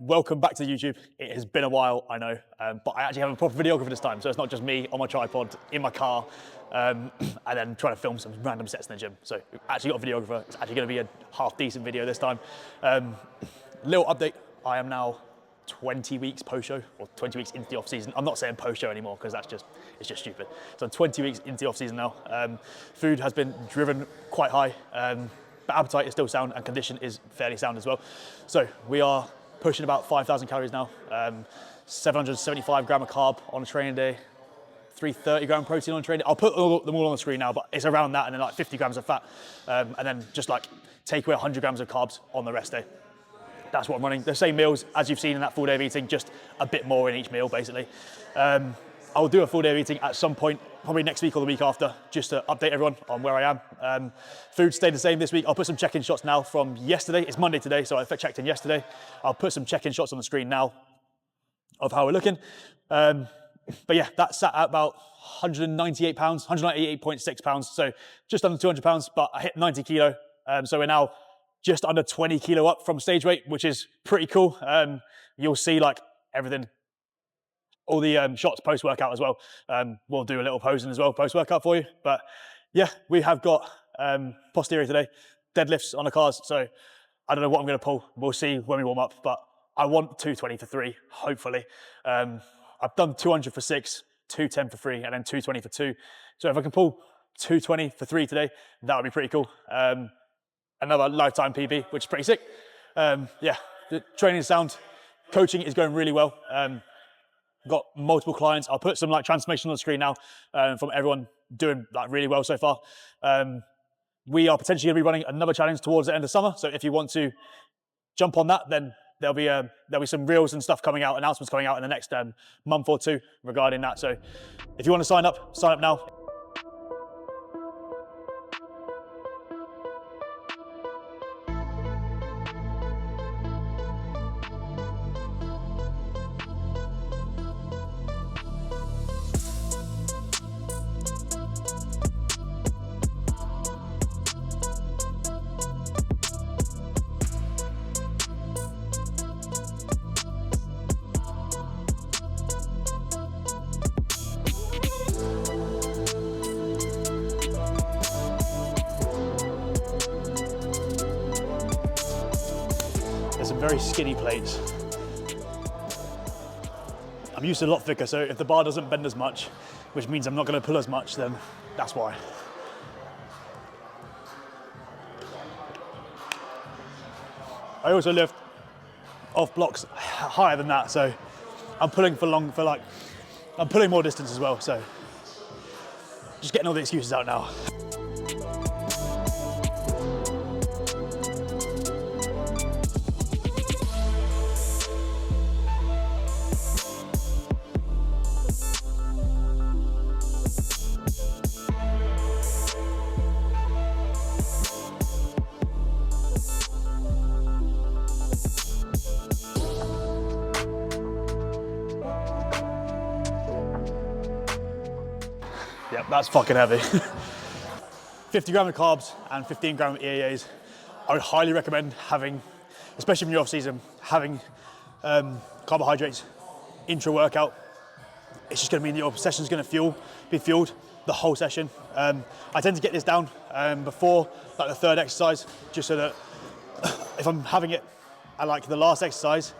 welcome back to YouTube. It has been a while, I know, but I actually have a proper videographer this time, so it's not just me on my tripod in my car and then trying to film some random sets in the gym. So we've actually got a videographer. It's actually going to be a half decent video this time. Little update, I am now 20 weeks post-show, or 20 weeks into the off-season. I'm not saying post-show anymore because it's just stupid. So I'm 20 weeks into the off-season now. Food has been driven quite high, but appetite is still sound and condition is fairly sound as well. So we are pushing about 5,000 calories now, 775 gram of carb on a training day, 330 gram protein on training day. I'll put them all on the screen now, but it's around that, and then like 50 grams of fat, and then just like take away 100 grams of carbs on the rest day. That's what I'm running. The same meals as you've seen in that full day of eating, just a bit more in each meal, basically. I'll do a full day of eating at some point, probably next week or the week after, just to update everyone on where I am. Food stayed the same this week. I'll put some check-in shots now from yesterday. It's Monday today, so I checked in yesterday. I'll put some check-in shots on the screen now of how we're looking. But yeah, that sat at about 198 pounds, 198.6 pounds, so just under 200 pounds, but I hit 90 kilo. So we're now just under 20 kilo up from stage weight, which is pretty cool. You'll see like everything, all the shots post-workout as well. We'll do a little posing as well post-workout for you. But yeah, we have got posterior today, deadlifts on the cars. So I don't know what I'm going to pull. We'll see when we warm up, but I want 220 for 3, hopefully. I've done 200 for 6, 210 for 3, and then 220 for 2. So if I can pull 220 for 3 today, that would be pretty cool. Another lifetime PB, which is pretty sick. Yeah, the training is sound. Coaching is going really well. Got multiple clients. I'll put some like transformation on the screen now from everyone doing like really well so far. We are potentially going to be running another challenge towards the end of summer. So if you want to jump on that, then there'll be some reels and stuff coming out, announcements coming out in the next month or two regarding that. So if you want to sign up now. Some very skinny plates. I'm used to a lot thicker, so if the bar doesn't bend as much, which means I'm not going to pull as much, then that's why. I also lift off blocks higher than that, so I'm pulling I'm pulling more distance as well, so just getting all the excuses out now. Yep, that's fucking heavy. 50 gram of carbs and 15 gram of EAAs. I would highly recommend having, especially when you're off season, having carbohydrates intra-workout. It's just gonna mean that your session's gonna be fueled the whole session. I tend to get this down before like the third exercise, just so that if I'm having it at like the last exercise,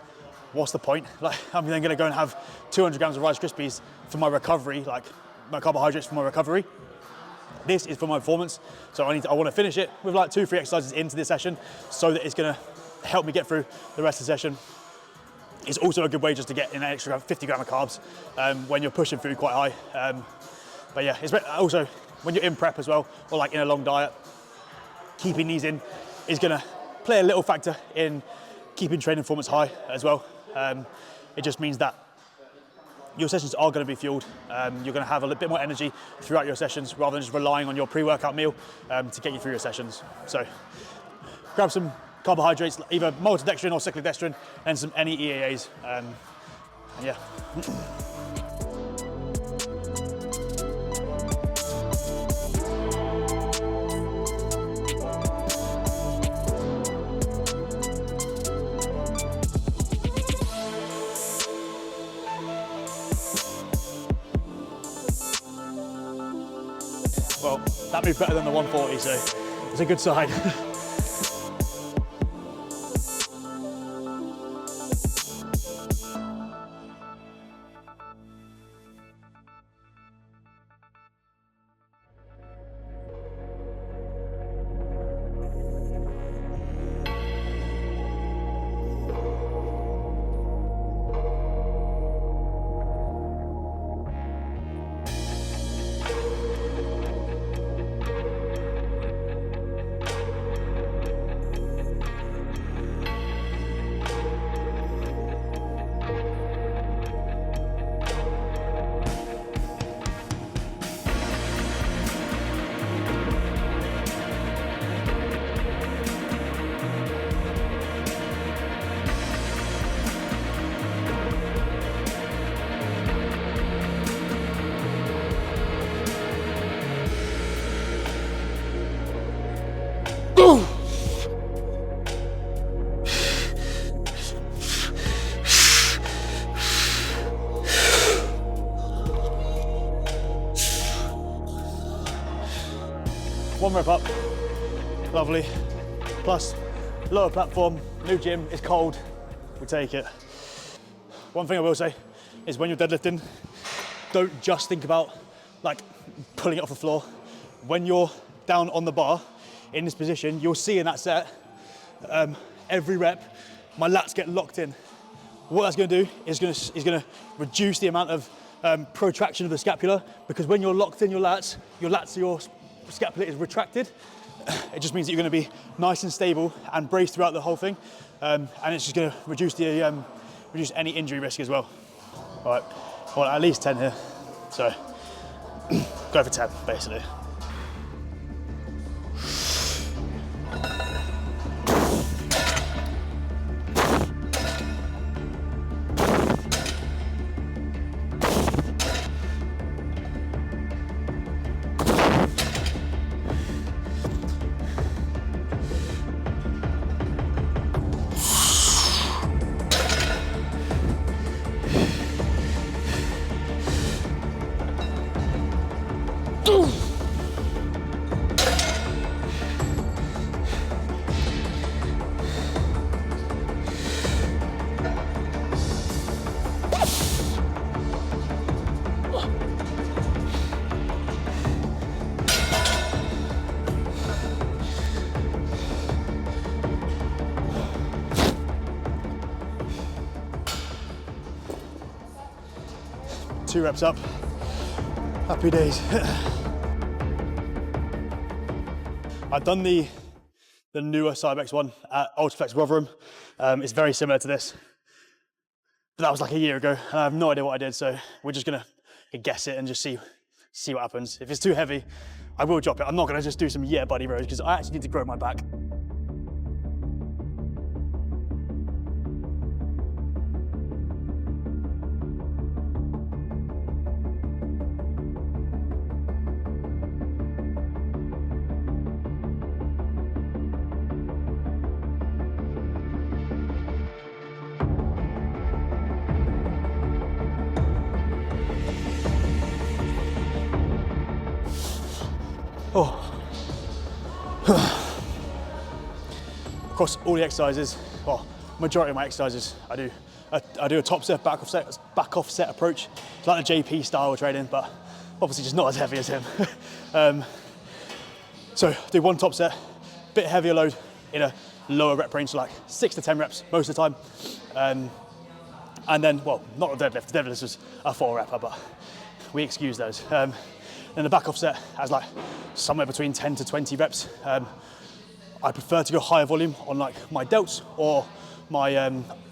what's the point? Like I'm then gonna go and have 200 grams of Rice Krispies for my recovery, like my carbohydrates for my recovery. This is for my performance, so I want to finish it with like 2-3 exercises into this session, so that it's going to help me get through the rest of the session. It's also a good way just to get an extra 50 gram of carbs when you're pushing food quite high. But yeah, it's also when you're in prep as well, or like in a long diet, keeping these in is going to play a little factor in keeping training performance high as well. It just means that your sessions are going to be fueled. You're going to have a bit more energy throughout your sessions rather than just relying on your pre-workout meal to get you through your sessions. So grab some carbohydrates, either maltodextrin or cyclodextrin, and some any EAAs. And yeah. Well, that moved better than the 140, so it's a good sign. One rep up, lovely. Plus, lower platform, new gym, it's cold, we take it. One thing I will say is when you're deadlifting, don't just think about like pulling it off the floor. When you're down on the bar in this position, you'll see in that set, every rep, my lats get locked in. What that's gonna do is gonna reduce the amount of protraction of the scapula, because when you're locked in your lats, your scapula is retracted. It just means that you're going to be nice and stable and braced throughout the whole thing, and it's just going to reduce any injury risk as well. All right, I want at least 10 here, so go for 10 basically. Two reps up, happy days. I've done the newer Cybex one at Ultraflex Rotherham. It's very similar to this, but that was like a year ago, and I have no idea what I did, so we're just gonna guess it and just see what happens. If it's too heavy, I will drop it. I'm not gonna just do some buddy rows, because I actually need to grow my back. Across all the exercises, well, majority of my exercises, I do a top set, back off set approach. It's like the JP style training, but obviously just not as heavy as him. So do one top set, bit heavier load in a lower rep range, so like 6 to 10 reps most of the time. And then, well, not the deadlift. The deadlift was a 4 repper, but we excuse those. Then the back off set has like somewhere between 10 to 20 reps. I prefer to go higher volume on like my delts or my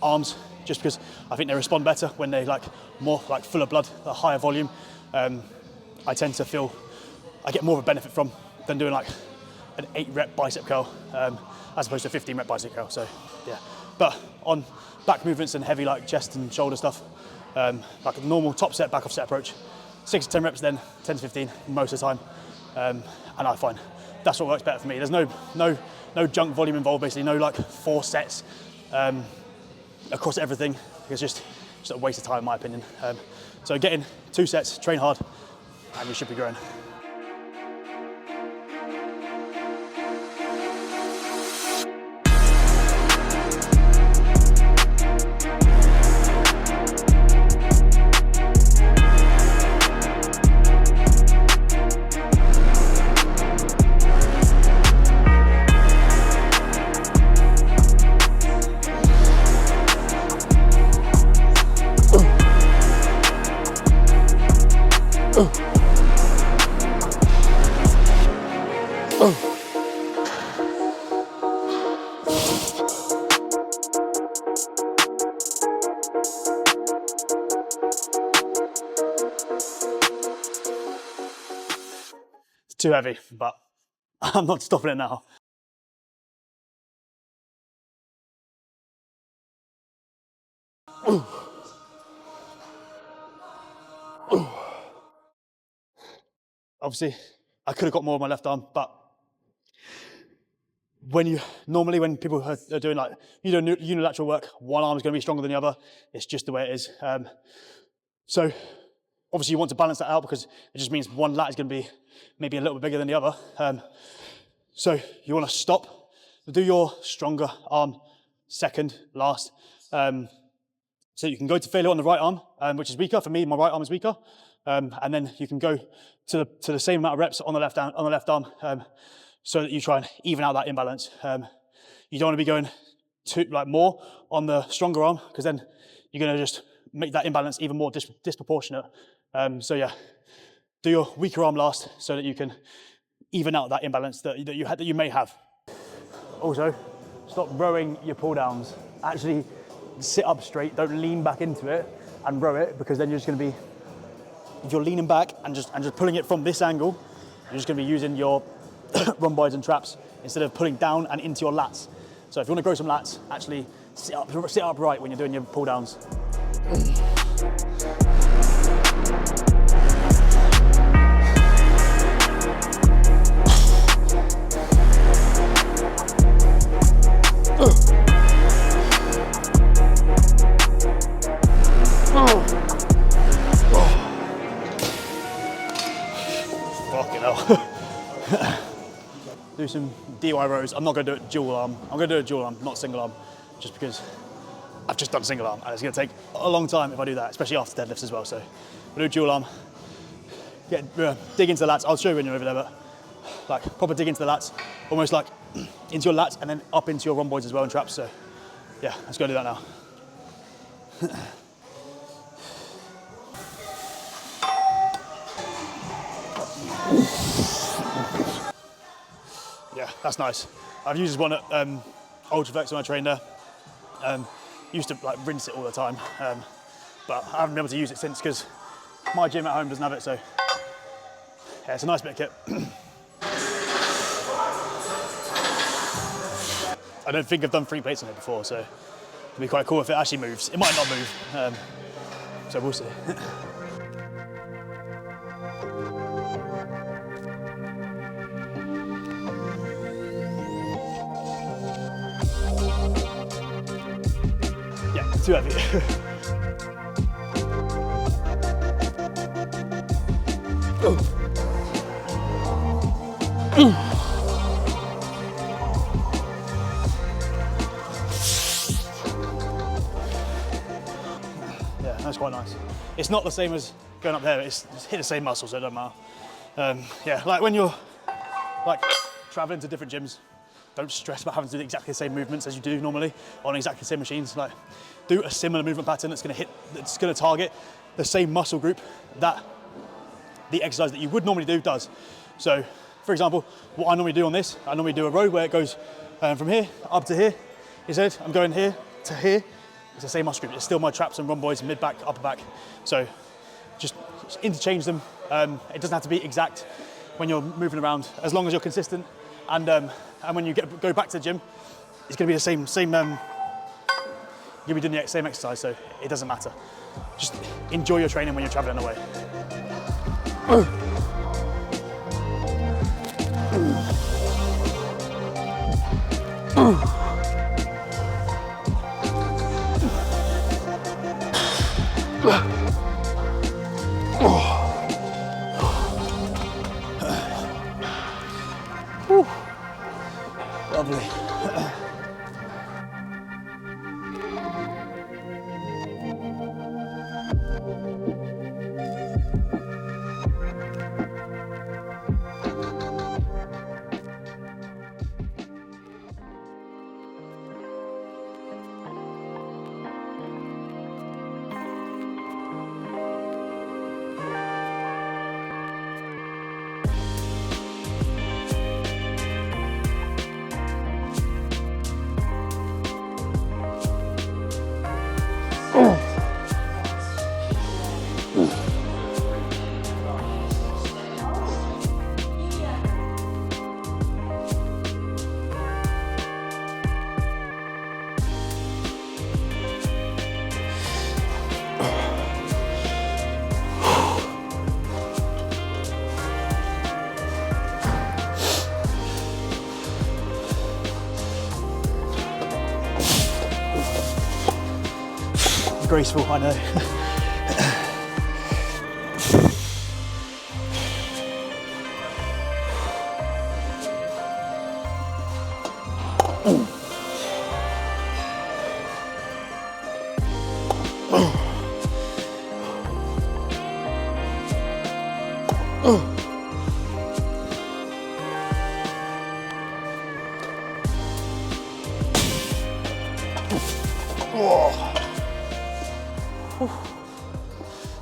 arms, just because I think they respond better when they like more like full of blood, a higher volume. I tend to feel I get more of a benefit from than doing like an 8 rep bicep curl as opposed to a 15 rep bicep curl. So yeah, but on back movements and heavy like chest and shoulder stuff, like a normal top set, back off set approach, 6 to 10 reps, then 10 to 15 most of the time, and I find that's what works better for me. There's no junk volume involved, basically, no like 4 sets across everything. It's just a waste of time in my opinion. So get in 2 sets, train hard, and you should be growing. It's too heavy, but I'm not stopping it now. Obviously, I could have got more with my left arm, but normally when people are doing like unilateral work, one arm is going to be stronger than the other. It's just the way it is. So obviously you want to balance that out because it just means one lat is going to be maybe a little bit bigger than the other. So you want to stop, do your stronger arm second, last. So you can go to failure on the right arm, which is weaker. For me, my right arm is weaker. And then you can go to the same amount of reps on the left arm, so that you try and even out that imbalance. You don't want to be going more on the stronger arm, because then you're going to just make that imbalance even more disproportionate. So yeah, do your weaker arm last so that you can even out that imbalance that you may have. Also, stop rowing your pull downs. Actually sit up straight, don't lean back into it and row it, because then you're just going to be, if you're leaning back and just pulling it from this angle, you're just going to be using your rhomboids and traps instead of pulling down and into your lats. So if you want to grow some lats, actually sit upright when you're doing your pull downs. Fucking hell. Do some DY rows. I'm not going to do it dual arm. I'm going to do it dual arm, not single arm, just because I've just done single arm and it's going to take a long time if I do that, especially after deadlifts as well. So we'll do dual arm. Dig into the lats. I'll show you when you're over there, but like proper dig into the lats, almost like into your lats and then up into your rhomboids as well and traps. So yeah, let's go do that now. Yeah, that's nice. I've used this one at Ultraflex when I trained there. Used to like rinse it all the time, but I haven't been able to use it since because my gym at home doesn't have it. So yeah, it's a nice bit of kit. I don't think I've done 3 plates on it before, so it'd be quite cool if it actually moves. It might not move, so we'll see. Yeah, too heavy. Yeah, that's quite nice. It's not the same as going up there, it's hit the same muscle, so it doesn't matter. Yeah, like when you're like traveling to different gyms, don't stress about having to do exactly the same movements as you do normally on exactly the same machines. Like, do a similar movement pattern that's going to target the same muscle group that the exercise that you would normally do does. So, for example, what I normally do on this, I normally do a row where it goes from here up to here. Instead, I'm going here to here. It's the same muscle group. It's still my traps and rhomboids, mid back, upper back. So, just interchange them. It doesn't have to be exact when you're moving around, as long as you're consistent. And when you go back to the gym, it's going to be the same. You'll be doing the same exercise, so it doesn't matter. Just enjoy your training when you're traveling away. Lovely. graceful, I know.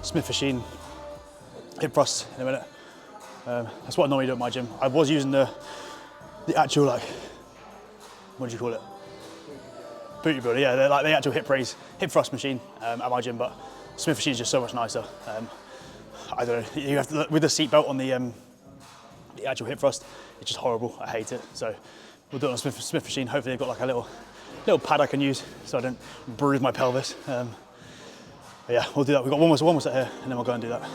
Smith machine, hip thrust in a minute. That's what I normally do at my gym. I was using the actual, like, what do you call it? Booty builder, yeah, they're like the actual hip thrust machine at my gym, but Smith machine is just so much nicer. I don't know, you have to, with the seat belt on the actual hip thrust, it's just horrible, I hate it. So we'll do it on Smith machine. Hopefully they've got like a little pad I can use so I don't bruise my pelvis. But yeah, we'll do that. We've got one more set here and then we'll go and do that.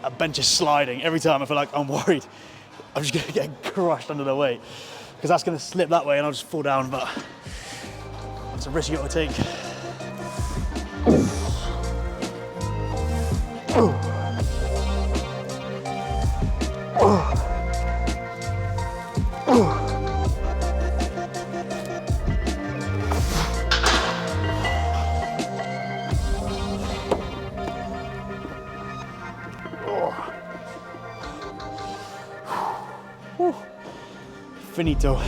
That bench is sliding. Every time I feel like I'm worried I'm just gonna get crushed under the weight because that's gonna slip that way and I'll just fall down, but it's a risk you gotta take. Finito.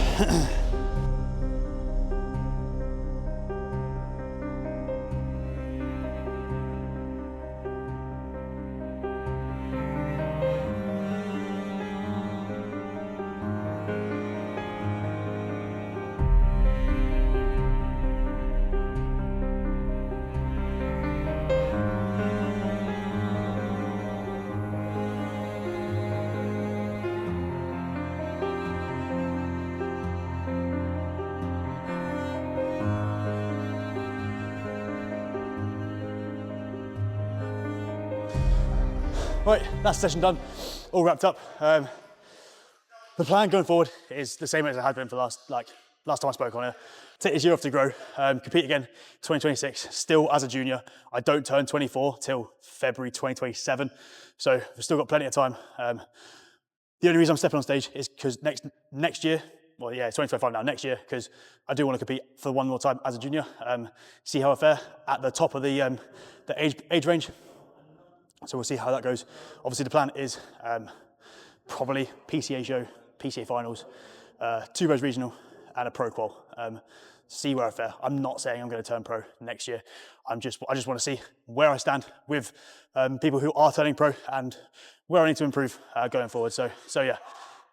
Right, that's the session done, all wrapped up. The plan going forward is the same as it had been for last time I spoke on it. Take this year off to grow, compete again 2026, still as a junior. I don't turn 24 till February 2027, so we've still got plenty of time. The only reason I'm stepping on stage is because next year, well yeah, it's 2025 now, next year, because I do want to compete for one more time as a junior, see how I fare at the top of the age range. So we'll see how that goes. Obviously the plan is probably PCA show, PCA finals, 2 res regional and a pro qual. See where I fare. I'm not saying I'm going to turn pro next year. I just want to see where I stand with people who are turning pro and where I need to improve going forward. So yeah,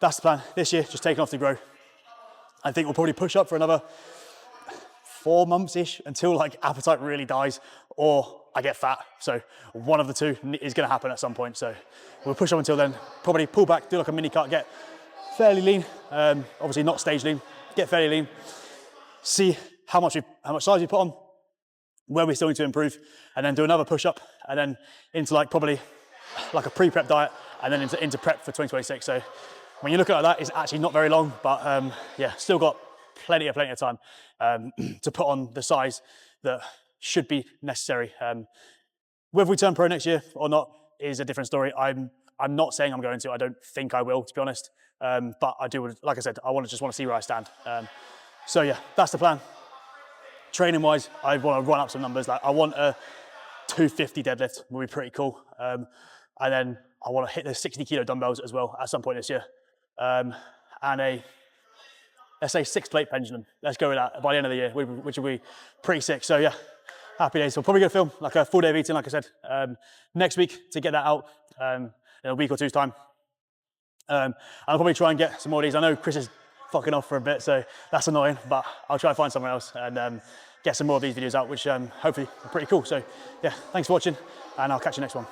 that's the plan this year, just taking off to grow. I think we'll probably push up for another 4 months-ish until like appetite really dies or I get fat. So one of the two is going to happen at some point. So we'll push up until then, probably pull back, do like a mini cut, get fairly lean. Obviously not stage lean, get fairly lean. See how much size we put on, where we still need to improve, and then do another push up, and then into like probably like a pre-prep diet, and then into prep for 2026. So when you look at that, it's actually not very long, but yeah, still got plenty of time to put on the size that should be necessary. Whether we turn pro next year or not is a different story. I'm I'm not saying I'm going to. I don't think I will, to be honest. But I do, like I said, I just want to see where I stand. So yeah, that's the plan. Training wise, I want to run up some numbers. Like I want a 250 deadlift, will be pretty cool. And then I want to hit the 60 kilo dumbbells as well at some point this year. And let's say 6 plate pendulum. Let's go with that by the end of the year, which will be pretty sick. So yeah, happy days. So probably gonna film like a full day of eating, like I said, next week to get that out in a week or two's time. I'll probably try and get some more of these. I know Chris is fucking off for a bit, so that's annoying, but I'll try to find somewhere else and get some more of these videos out, which hopefully are pretty cool. So yeah, thanks for watching, and I'll catch you next one.